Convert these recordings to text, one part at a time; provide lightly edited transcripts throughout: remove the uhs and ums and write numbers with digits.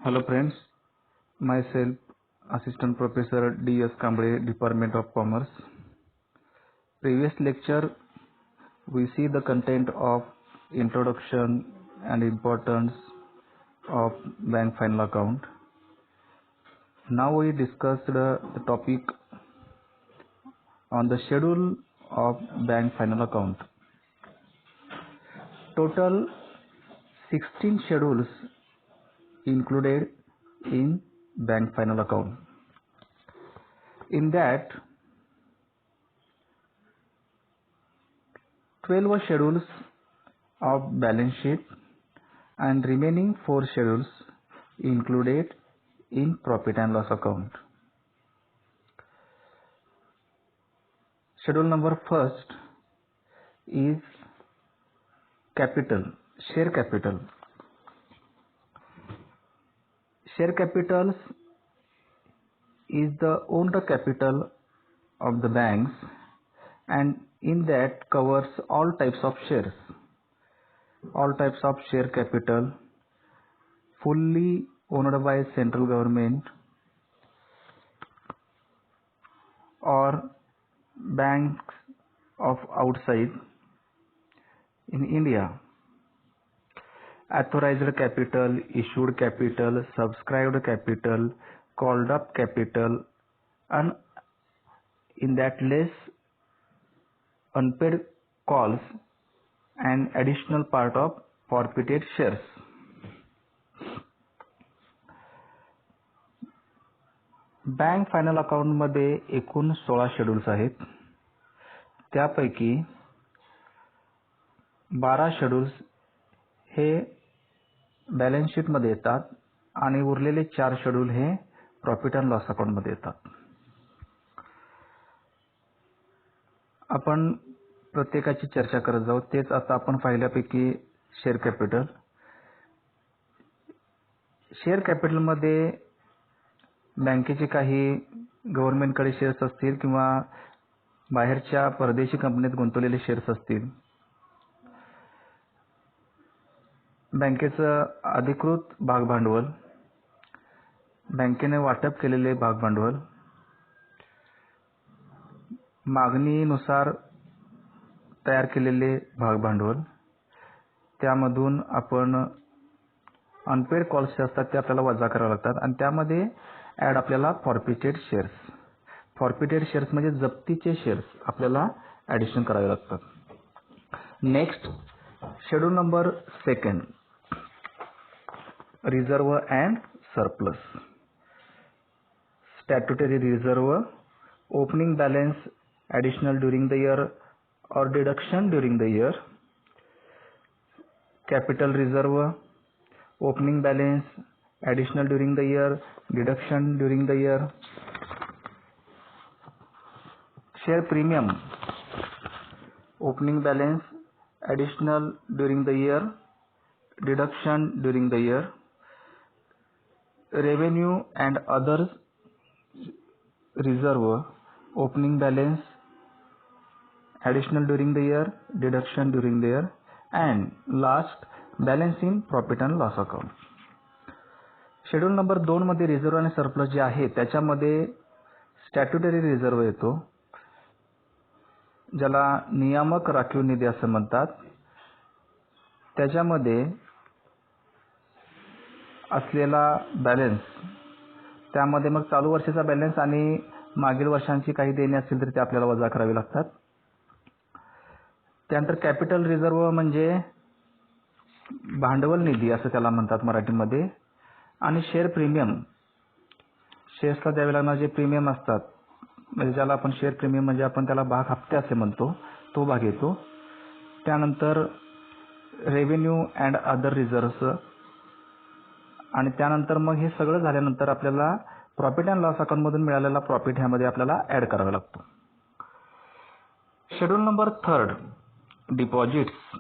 Hello friends, myself Assistant Professor D.S. Kamble, Department of Commerce. Previous lecture we see the content of introduction and importance of bank final account. Now we discussed the topic on the schedule of bank final account. Total 16 schedules included in bank final account. In that 12 schedules of balance sheet and remaining 4 schedules included in profit and loss account. Schedule number first is capital, share capital. Share capitals is the owned capital of the banks, and in that covers all types of shares. All types of share capital fully owned by central government or banks of outside in India. Authorized capital, issued capital, subscribed capital, called up capital, and in that less unpaid calls and additional part of forfeited shares. Bank final account मध्ये एकूण 16 schedules आहेत. त्यापैकी 12 schedules हे balance sheet मध्ये येतात आणि उरलेले 4 schedule हे प्रॉफिट अँड लॉस अकाउंट मध्ये येतात. आपण प्रत्येकाची चर्चा करत जाऊ. तेच आता आपण पाहिल्यापैकी शेअर कॅपिटल. शेअर कॅपिटल मध्ये बँकेचे काही गव्हर्नमेंटकडे शेअर्स असतील किंवा बाहेरच्या परदेशी कंपनीत गुंतवलेले शेअर्स असतील. बँकेचं अधिकृत भागभांडवल, बँकेने वाटप केलेले भागभांडवल, मागणीनुसार तयार केलेले भागभांडवल, त्यामधून आपण अनपेड कॉल्स जे असतात ते आपल्याला वजा करावे लागतात आणि त्यामध्ये ॲड आपल्याला फॉरफिटेड शेअर्स. फॉरफिटेड शेअर्स म्हणजे जप्तीचे शेअर्स आपल्याला ॲडिशन करावे लागतात. Next schedule number second, reserve and surplus. Statutory reserve, opening balance additional during the year or deduction during the year. Capital reserve, opening balance additional during the year, deduction during the year. Share premium, opening balance additional during the year, deduction during the year. Revenue and others reserve, opening balance additional during the year, deduction during the year, and last balance in profit and loss account. Schedule number 2 मध्ये reserve आणि surplus जे आहे त्याच्यामध्ये statutory reserve येतो, ज्याला नियामक राखीव निधी असं म्हणतात. त्याच्यामध्ये असलेला बॅलन्स, त्यामध्ये मग चालू वर्षाचा बॅलन्स आणि मागील वर्षांची काही देणी असतील तर ते आपल्याला वजा करावी लागतात. त्यानंतर कॅपिटल रिझर्व म्हणजे भांडवल निधी असं त्याला म्हणतात मराठीमध्ये. आणि शेअर प्रीमियम, शेअर्सला द्यावे लागणारे जे प्रीमियम असतात, म्हणजे ज्याला आपण शेअर प्रीमियम म्हणजे आपण त्याला भाग हप्ते असे म्हणतो, तो भाग येतो. त्यानंतर रेव्हेन्यू अँड अदर रिझर्व्स, आणि त्यानंतर मग हे सगळं झाल्यानंतर आपल्याला प्रॉफिट अँड लॉस अकाउंटमधून मिळालेला प्रॉफिट ह्यामध्ये आपल्याला ॲड करावा लागतो. Schedule number third, deposits.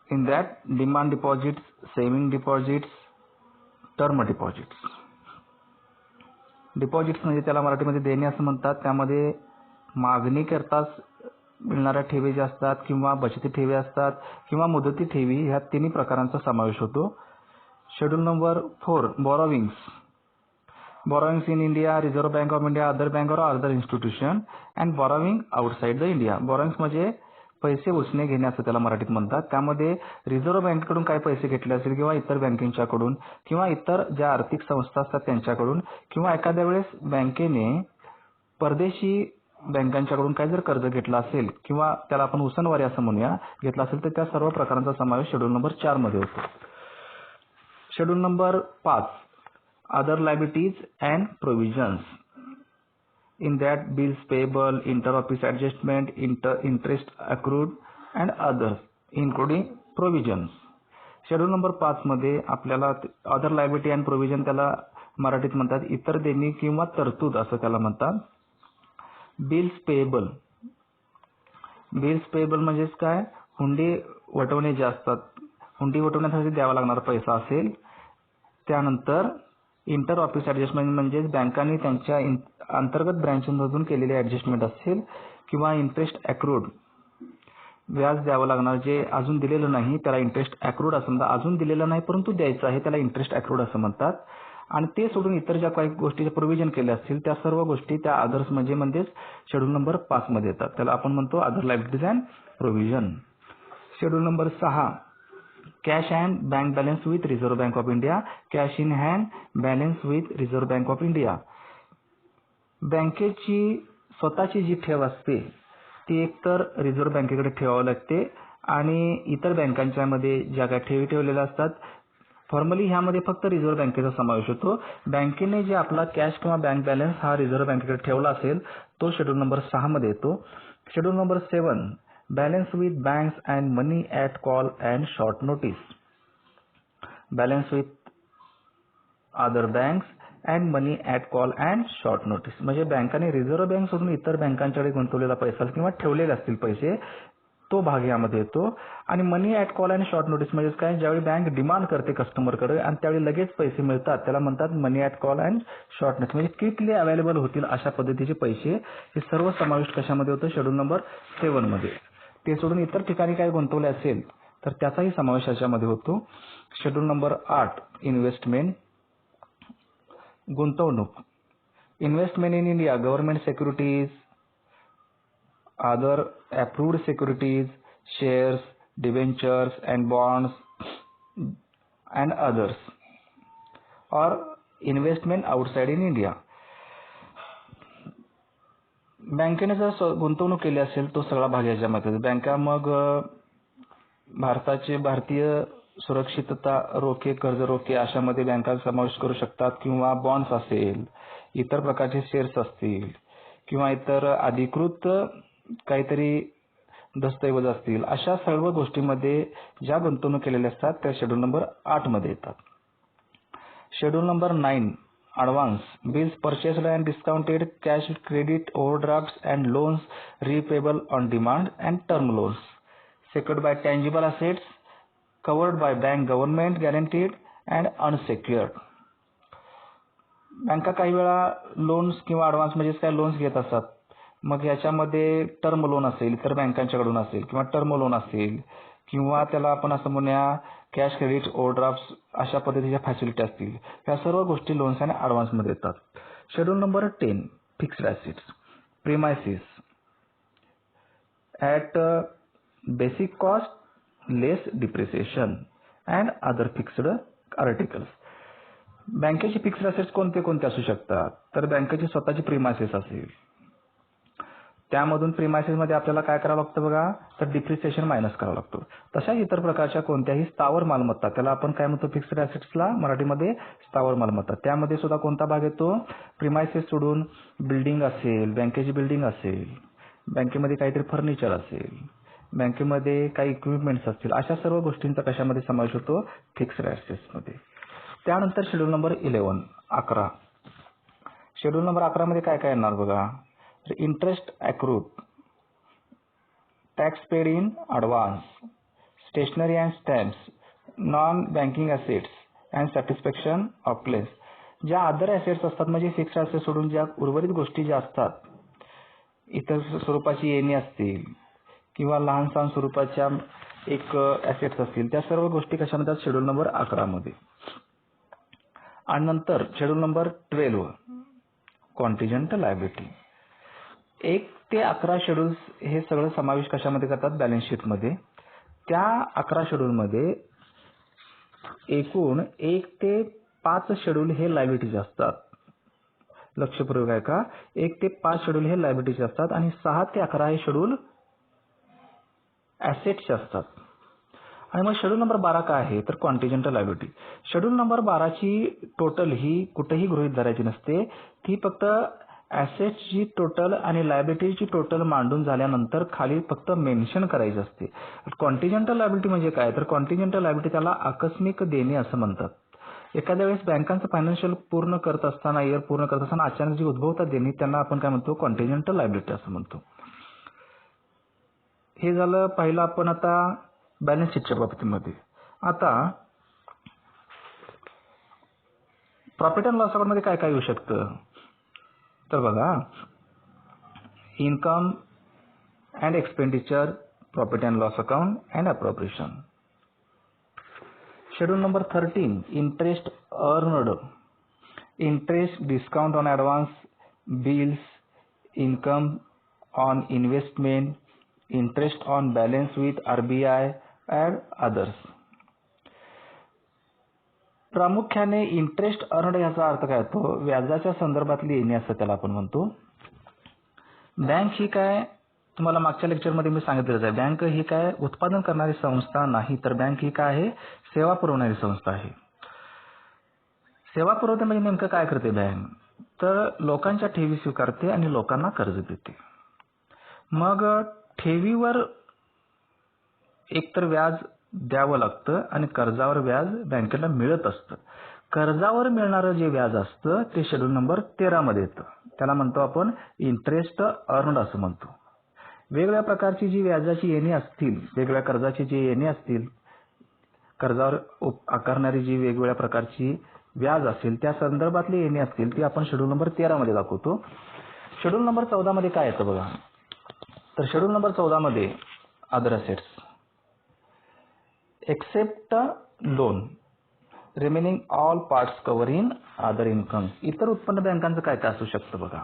In that demand deposits, saving deposits, term deposits. Deposits म्हणजे त्याला मराठीमध्ये देणे असं म्हणतात. त्यामध्ये मागणी करताच मिळणाऱ्या ठेवी ज्या असतात किंवा बचती ठेवी असतात किंवा मुदती ठेवी, ह्या तिन्ही प्रकारांचा समावेश होतो. Schedule number 4 बॉरोविंग्स. Borrowings in India, Reserve Bank of India, other bank or other institution and borrowing outside the India. Borrowings म्हणजे पैसे उसने घेणे असं त्याला मराठीत म्हणतात. त्यामध्ये रिझर्व्ह बँकेकडून काय पैसे घेतले असेल किंवा इतर बँकेच्याकडून किंवा इतर ज्या आर्थिक संस्था असतात त्यांच्याकडून किंवा एखाद्या वेळेस बँकेने परदेशी बँकांच्याकडून काय जर कर्ज घेतलं असेल किंवा त्याला आपण उसनवारी असं म्हणूया घेतला असेल तर त्या सर्व प्रकारांचा समावेश शेड्यूल नंबर 4 मध्ये होतो. Schedule number 5 other liabilities and provisions. In that bills payable, inter-office adjustment, interest accrued and others including provisions. Schedule number 5 मध्ये आपल्याला अदर लायबिलिटी अँड प्रोव्हिजन त्याला मराठीत म्हणतात इतर देणी किंवा तरतूद असं त्याला म्हणतात. Bills payable. बिल्स पेएबल म्हणजेच काय हुंडी वटवणे जे असतात हुंडी वटवण्यासाठी द्यावा लागणारा पैसा असेल. त्यानंतर इंटर ऑफिस ॲडजस्टमेंट म्हणजेच बँकांनी त्यांच्या अंतर्गत ब्रँचमधून केलेले ॲडजस्टमेंट असेल किंवा इंटरेस्ट ॲक्रूड व्याज द्यावं लागणार जे अजून दिलेलं नाही त्याला इंटरेस्ट ॲक्रूड असं म्हणतात. अजून दिलेलं नाही परंतु द्यायचं आहे त्याला इंटरेस्ट ॲक्रूड असं म्हणतात. आणि ते सोडून इतर ज्या काही गोष्टीचे प्रोव्हिजन केले असतील त्या सर्व गोष्टी त्या अदर्स म्हणजेच शेड्यूल नंबर 5 मध्ये येतात. त्याला आपण म्हणतो other liabilities and provision. Schedule number 6 cash and bank balance with reserve bank of India. Cash in hand balance with reserve bank of India. बँकेची स्वतःची जी ठेव असते ती एकतर रिझर्व्ह बँकेकडे ठेवावी लागते आणि इतर बँकांच्या मध्ये ज्या काही ठेवी ठेवलेल्या असतात फॉर्मली ह्यामध्ये फक्त रिझर्व्ह बँकेचा समावेश होतो. बँकेने जे आपला कॅश किंवा बँक बॅलन्स हा रिझर्व्ह बँकेकडे ठेवला असेल तो शेड्यूल नंबर 6 मध्ये येतो. Schedule number 7 balance with banks and money at call and short notice. Balance with other banks and money at call and short notice म्हणजे बँकाने रिझर्व्ह बँक सोडून इतर बँकांच्याकडे गुंतवलेला पैसा किंवा ठेवलेले असतील पैसे तो भाग यामध्ये येतो. आणि money at call and short notice म्हणजे काय ज्यावेळी बँक डिमांड करते कस्टमरकडे आणि त्यावेळी लगेच पैसे मिळतात त्याला म्हणतात money at call and short notice म्हणजे क्विकली अवेलेबल होतील अशा पद्धतीचे पैसे हे सर्व समाविष्ट कशामध्ये होतं शेड्यूल नंबर 7 मध्ये. ते सोडून इतर ठिकाणी काय गुंतवले असेल तर त्याचाही समावेश याच्यामध्ये होतो. शेड्यूल नंबर 8 इन्व्हेस्टमेंट गुंतवणूक. Investment in India government securities other approved securities, shares, debentures and bonds and others or investment outside in India. बँकेने जर गुंतवणूक केली असेल तो सगळा भाग याच्यामध्ये. बँका मग भारतीय सुरक्षितता रोखे कर्ज रोखे अशामध्ये बँका समावेश करू शकतात किंवा बॉन्ड्स असेल इतर प्रकारचे शेअर्स असतील किंवा इतर अधिकृत काहीतरी दस्तऐवज असतील अशा सर्व गोष्टींमध्ये ज्या गुंतवणूक केलेल्या असतात त्या शेड्यूल नंबर 8 मध्ये येतात. Schedule number 9 advance bills purchased and discounted cash credit overdrafts and loans repayable on demand and term loans secured by tangible assets covered by bank government guaranteed and unsecured. बँका काही वेळा loans किंवा advance म्हणजेच काय loans घेत असतात. मग याच्यामध्ये टर्म लोन असेल इतर बँकांच्याकडून असेल किंवा टर्म लोन असेल किंवा त्याला आपण असं म्हणूया कॅश क्रेडिट ओव्हरड्राफ्ट्स अशा पद्धतीच्या फॅसिलिटी असतील या सर्व गोष्टी लोन्स आणि ॲडव्हान्समध्ये येतात. Schedule number 10 fixed assets premises at basic cost less depreciation and other fixed articles. बँकेचे फिक्स्ड ॲसेट्स कोणते असू शकतात तर बँकेची स्वतःची प्रिमायसिस असेल त्यामधून प्रिमायसिसमध्ये आपल्याला काय करावं लागतं बघा तर डिप्रिसिएशन मायनस करावं लागतो. तशाच इतर प्रकारच्या कोणत्याही स्थावर मालमत्ता त्याला आपण काय म्हणतो फिक्स्ड ॲसेट्सला मराठीमध्ये स्थावर मालमत्ता त्यामध्ये सुद्धा कोणता भाग येतो प्रिमायसिस सोडून बिल्डिंग असेल बँकेची बिल्डिंग असेल बँकेमध्ये काहीतरी फर्निचर असेल बँकेमध्ये काही इक्विपमेंट्स असतील अशा सर्व गोष्टींचा कशामध्ये समावेश होतो फिक्स्ड ॲसेट्समध्ये. त्यानंतर शेड्यूल नंबर 11 शेड्यूल नंबर 11 मध्ये काय येणार बघा interest accrued tax paid in advance stationery and stamps non banking assets and satisfaction of claims. ज्या अदर ॲसेट्स असतात म्हणजे फिक्स्ड ॲसेट्स सोडून ज्या उर्वरित गोष्टी ज्या असतात इतर स्वरूपाची येणी असतील किंवा लहान सहान स्वरूपाच्या एक ॲसेट्स असतील त्या सर्व गोष्टी कशामध्ये शेड्यूल नंबर 11 मध्ये. आणि नंतर शेड्यूल नंबर 12 कॉन्टिजेंट लायबिलिटी. 1 ते 11 शेड्यूल्स हे सगळं समावेश कशामध्ये करतात बॅलन्स शीट मध्ये. त्या 11 शेड्यूल मध्ये एकूण 1 ते 5 शेड्यूल हे लायबिलिटीचे असतात. लक्षपूर्वक आहे का. 1 ते 5 शेड्यूल हे लायबिलिटीचे असतात आणि 6 ते 11 हे शेड्यूल ॲसेट्सचे असतात. आणि मग शेड्यूल नंबर 12 काय आहे तर कॉन्टिजेंट लायबिलिटी. शेड्यूल नंबर 12ची टोटल ही कुठेही गृहीत धरायची नसते. ती फक्त ॲसेट्सची टोटल आणि लायबिलिटीची टोटल मांडून झाल्यानंतर खाली फक्त मेन्शन करायची असते. कॉन्टिजेंट लायबिलिटी म्हणजे काय तर कॉन्टिजेंट लायबिलिटी त्याला आकस्मिक देणे असं म्हणतात. एखाद्या वेळेस बँकांचं फायनान्शियल पूर्ण करत असताना इयर पूर्ण करत असताना अचानक जी उद्भवतात देणी त्यांना आपण काय म्हणतो कॉन्टिजेंट लायबिलिटी असं म्हणतो. हे झालं पहिलं आपण आता बॅलन्स शीटच्या बाबतीमध्ये. आता प्रॉफिट अँड लॉस अकाउंट मध्ये काय काय येऊ शकतं तर बघा income and expenditure, profit and loss account and appropriation. Schedule number 13 interest earned, interest discount on advance bills, income on investment, interest on balance with RBI and others. प्रामुख्याने interest earned याचा अर्थ काय होतो व्याजाच्या संदर्भातली येणे असं त्याला आपण म्हणतो. बँक ही काय तुम्हाला मागच्या लेक्चरमध्ये मी सांगितलेलं आहे. बँक ही काय उत्पादन करणारी संस्था नाही तर बँक ही काय आहे सेवा पुरवणारी संस्था आहे. सेवा पुरवते म्हणजे नेमकं काय करते बँक तर लोकांच्या ठेवी स्वीकारते आणि लोकांना कर्ज देते. मग ठेवीवर एकतर व्याज द्यावं लागतं आणि कर्जावर व्याज बँकेला मिळत असतं. कर्जावर मिळणारं जे व्याज असतं ते शेड्यूल नंबर 13 मध्ये येतं. त्याला म्हणतो आपण इंटरेस्ट अर्नड असं म्हणतो. वेगवेगळ्या प्रकारची जी व्याजाची येणी असतील, वेगवेगळ्या कर्जाची जी येणी असतील, कर्जावर आकारणारी जी वेगवेगळ्या प्रकारची व्याज असेल त्या संदर्भातली येणी असतील ती आपण शेड्यूल नंबर 13 मध्ये दाखवतो. शेड्यूल नंबर 14 मध्ये काय येतं बघा तर शेड्यूल नंबर 14 मध्ये other assets except loan remaining all parts cover in other income. इतर उत्पन्न बँकांचं काय काय असू शकतं बघा.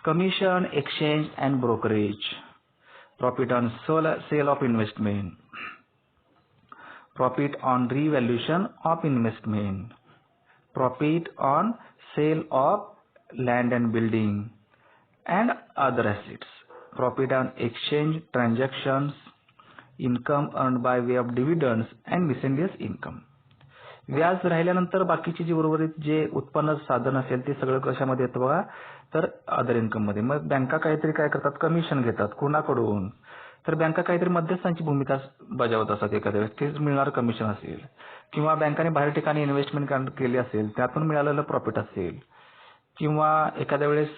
Commission, exchange and brokerage, profit on sale of investment, profit on revaluation of investment, profit on sale of land and building and other assets, profit on exchange transactions, income earned by way of dividends and miscellaneous income. व्याज राहिल्यानंतर बाकीची जी उर्वरित जे उत्पन्न साधन असेल ते सगळं कशामध्ये येतं बघा तर अदर इन्कम मध्ये. मग बँका काहीतरी काय करतात कमिशन घेतात कोणाकडून तर बँका काहीतरी मध्यस्थांची भूमिका बजावत असतात. एखाद्या वेळेस तेच मिळणारं कमिशन असेल किंवा बँकाने बाहेर ठिकाणी इन्व्हेस्टमेंट केली असेल त्यातून मिळालेलं प्रॉफिट असेल किंवा एखाद्या वेळेस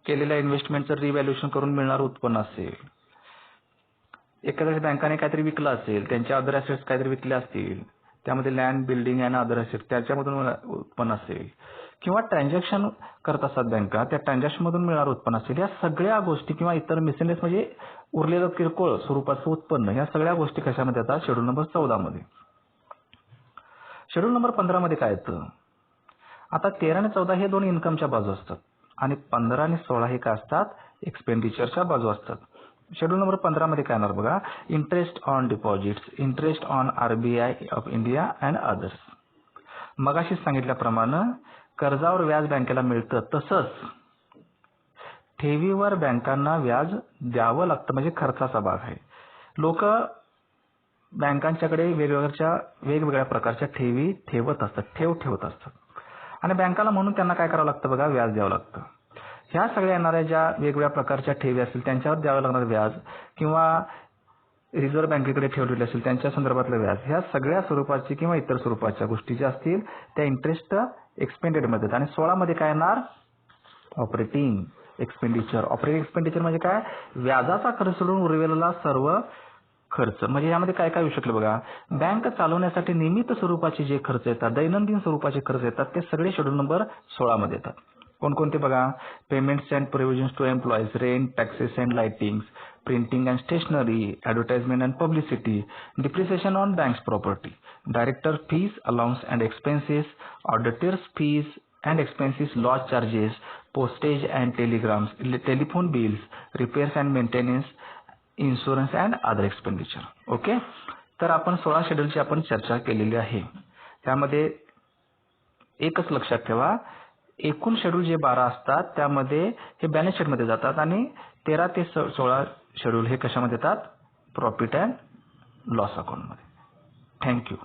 केलेल्या इन्व्हेस्टमेंटचं रिव्हॅल्युएशन करून मिळणारं उत्पन्न असेल. एखाद्या वेळेस बँकाने काहीतरी विकलं असेल, त्यांच्या अदर असेट्स काहीतरी विकले असतील, त्यामध्ये लँड बिल्डिंग आणि अदर असेट्स त्याच्यामधून उत्पन्न असेल किंवा ट्रान्झॅक्शन करत असतात बँका त्या ट्रान्झॅक्शन मधून मिळणारं उत्पन्न असेल. या सगळ्या गोष्टी किंवा इतर मिसेलिनियस म्हणजे उरलेलं किरकोळ स्वरूपाचं उत्पन्न या सगळ्या गोष्टी कशामध्ये येतात शेड्यूल नंबर 14 मध्ये. शेड्यूल नंबर 15 मध्ये काय येतं आता 13 आणि 14 हे दोन इन्कमच्या बाजू असतात आणि 15 आणि 16 हे काय असतात एक्सपेंडिचरच्या बाजू असतात. शेड्यूल नंबर 15 मध्ये काय येणार बघा interest on deposits, interest on RBI of India and others. मगाशी सांगितल्याप्रमाणे कर्जावर व्याज बँकेला मिळतं तसंच ठेवीवर बँकांना व्याज द्यावं लागतं म्हणजे खर्चाचा भाग आहे. लोक बँकांच्याकडे वेगवेगळ्या प्रकारच्या ठेवी ठेवत असतात आणि बँकाला म्हणून त्यांना काय करावं लागतं बघा व्याज द्यावं लागतं. ह्या सगळ्या येणाऱ्या ज्या वेगवेगळ्या प्रकारच्या ठेवी असतील त्यांच्यावर द्यावं लागणारं व्याज किंवा रिझर्व्ह बँकेकडे ठेवलेले असेल त्यांच्या संदर्भातलं व्याज ह्या सगळ्या स्वरूपाची किंवा इतर स्वरूपाच्या गोष्टी ज्या असतील त्या इंटरेस्ट एक्सपेंडेड मध्ये. आणि 16 मध्ये काय येणार ऑपरेटिंग एक्सपेंडिचर. ऑपरेटिंग एक्सपेंडिचर म्हणजे काय व्याजाचा खर्च सोडून उरलेला सर्व खर्च. म्हणजे यामध्ये काय काय येऊ शकलं बघा बँक चालवण्यासाठी नियमित स्वरूपाचे जे खर्च येतात दैनंदिन स्वरूपाचे खर्च येतात ते सगळे शेड्यूल नंबर 16 मध्ये येतात. कोणकोणते बघा payments and provisions to employees, rent, taxes and lightings, printing and stationery, advertisement and publicity, depreciation on bank's property, director fees, allowance and expenses, auditors fees and expenses, lodge charges, postage and telegrams, telephone bills, repairs and maintenance, insurance and other expenditure. Okay. तर आपण 16 शेड्यूलची आपण चर्चा केलेली आहे. त्यामध्ये एकच लक्षात ठेवा, एकूण शेड्यूल जे 12 असतात त्यामध्ये हे बॅलन्स शीटमध्ये जातात आणि 13 ते 16 शेड्यूल हे कशामध्ये येतात, प्रॉफिट अँड लॉस अकाउंटमध्ये. थँक्यू.